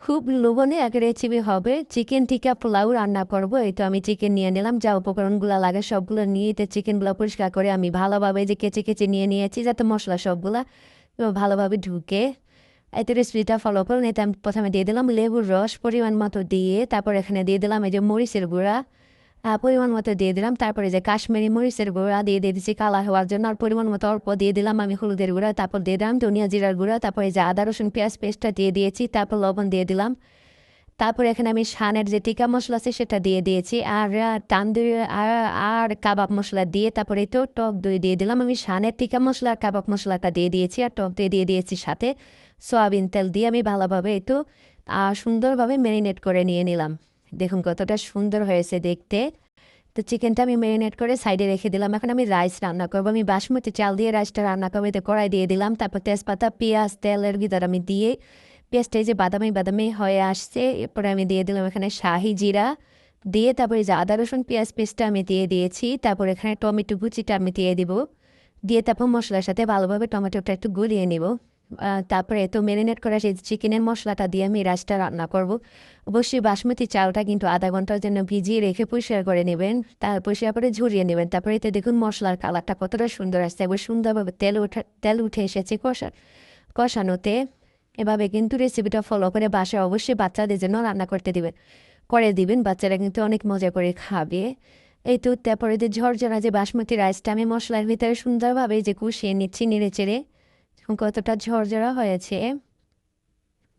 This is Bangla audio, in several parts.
খুব লোভনীয় এক রেসিপি হবে চিকেন টিক্কা পোলাও রান্না করব। এই তো আমি চিকেন নিয়ে নিলাম, যা উপকরণগুলো লাগে সবগুলো নিয়ে তো চিকেনগুলো পরিষ্কার করে আমি ভালোভাবে যে কেচে কেচে নিয়ে নিয়েছি, যাতে মশলা সবগুলা ভালোভাবে ঢুকে। এতে রেসিপিটা ফলো করুন। এতে আমি প্রথমে দিয়ে দিলাম লেবুর রস পরিমাণ মতো দিয়ে, তারপর এখানে দিয়ে দিলাম এই যে মরিচের গুঁড়া পরিমাণ মতো দিয়ে দিলাম। তারপরে যে কাশ্মীরি মরিচের গুঁড়া দিয়ে দিয়েছি কালার হওয়ার জন্য, আর পরিমাণ মতো অল্প দিয়ে দিলাম আমি হলুদের গুঁড়া। তারপর দিয়ে দিলাম ধনিয়া জিরার গুঁড়া। তারপরে যে আদা রসুন পেঁয়াজ পেস্টটা দিয়ে দিয়েছি, তারপর লবণ দিয়ে দিলাম। তারপরে এখানে আমি শানের যে টিকা মশলা আছে সেটা দিয়ে দিয়েছি, আর তান্দুরি আর আর কাবাব মশলা দিয়ে, তারপরে তো টক দই দিয়ে দিলাম। আমি শানের টিকা মশলা আর কাবাব মশলাটা দিয়ে দিয়েছি, আর টক দই দিয়ে দিয়েছি সাথে। সয়াবিন তেল দিয়ে আমি ভালোভাবে একটু সুন্দরভাবে ম্যারিনেট করে নিয়ে নিলাম। দেখুন কতটা সুন্দর হয়েছে দেখতে। তো চিকেনটা আমি ম্যারিনেট করে সাইডে রেখে দিলাম। এখন আমি রাইস রান্না করবো। আমি বাসমতি চাল দিয়ে রাইসটা রান্না করবো। এতে কড়াই দিয়ে দিলাম, তারপর তেজপাতা পেঁয়াজ তেলের ভিতর আমি দিয়ে, পেঁয়াজটা এই যে বাদামি বাদামি হয়ে আসছে, এরপরে আমি দিয়ে দিলাম এখানে শাহি জিরা দিয়ে, তারপরে যে আদা রসুন পেঁয়াজ পেস্টটা আমি দিয়ে দিয়েছি, তারপর এখানে টমেটো কুচিটা আমি দিয়ে দিব, দিয়ে তারপর মশলার সাথে ভালোভাবে টমেটোটা একটু গুলিয়ে নিব। তারপরে তো ম্যারিনেট করা সেই চিকেনের মশলাটা দিয়ে আমি রাইসটা রান্না করব। অবশ্যই বাসমতি চালটা কিন্তু আধা ঘন্টার জন্য ভিজিয়ে রেখে পরিষ্কার করে নেবেন, তার পরিষ্কার করে ঝরিয়ে নেবেন। তারপরে এতে দেখুন মশলার কালারটা কতটা সুন্দর আসছে, একবার সুন্দরভাবে তেল উঠে এসেছে কষানোতে। এভাবে কিন্তু রেসিপিটা ফলো করে বাসায় অবশ্যই বাচ্চাদের জন্য রান্না করে দিবেন, বাচ্চারা কিন্তু অনেক মজা করে খাবে। এই তো তারপরে যে ঝরঝরা যে বাসমতি রাইসটা আমি মশলার ভিতরে সুন্দরভাবে যে কষিয়ে নিচ্ছি নেড়ে চেড়ে, কতটা ঝরঝরা হয়েছে।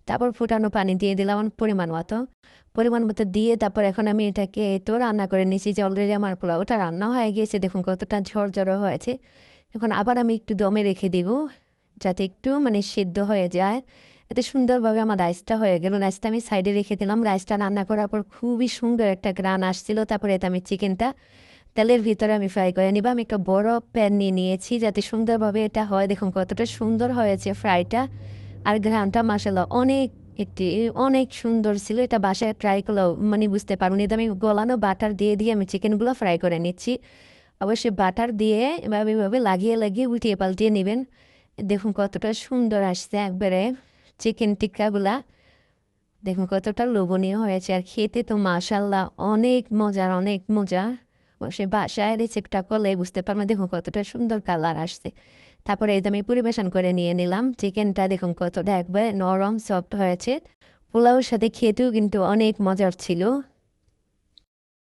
তারপর ফুটানো পানি দিয়ে দিলাম পরিমাণ মতো দিয়ে, তারপর এখন আমি এটাকে তো রান্না করে নিয়েছি, যে অলরেডি আমার পোলাওটা রান্না হয়ে গিয়েছে। দেখুন কতটা ঝরঝরা হয়েছে। এখন আবার আমি একটু দমে রেখে দিব, যাতে একটু মানে সিদ্ধ হয়ে যায়। এতে সুন্দরভাবে আমার রাইসটা হয়ে গেল। রাইসটা আমি সাইডে রেখে দিলাম। রাইসটা রান্না করার পর খুবই সুন্দর একটা গ্রান আসছিল। তারপরে এতে আমি চিকেনটা তেলের ভিতরে আমি ফ্রাই করে নিব। আমি একটা বড় প্যান নিয়ে নিয়েছি, যাতে সুন্দরভাবে এটা হয়। দেখুন কতটা সুন্দর হয়েছে ফ্রাইটা, আর ঘ্রানটা মাসাল্লাহ অনেক সুন্দর ছিল। এটা বাসায় ট্রাই করলেও মানে বুঝতে পারুন। এটা আমি গলানো বাটার দিয়ে দিয়ে আমি চিকেনগুলো ফ্রাই করে নিচ্ছি। অবশ্যই বাটার দিয়ে এভাবে লাগিয়ে লাগিয়ে উল্টিয়ে পাল্টিয়ে নেবেন। দেখুন কতটা সুন্দর আসছে একবারে চিকেন টিক্কাগুলা। দেখুন কতটা লোভনীয় হয়েছে, আর খেতে তো মাশাল্লাহ অনেক মজা। সে বাসায় রেসিপিটা করলে বুঝতে পারবেন। দেখুন কতটা সুন্দর কালার আসছে। তারপরে এই যে আমি পরিবেশন করে নিয়ে নিলাম চিকেনটা। দেখুন কতটা একবারে নরম সফট হয়েছে। পোলাওর সাথে খেতেও কিন্তু অনেক মজার ছিল।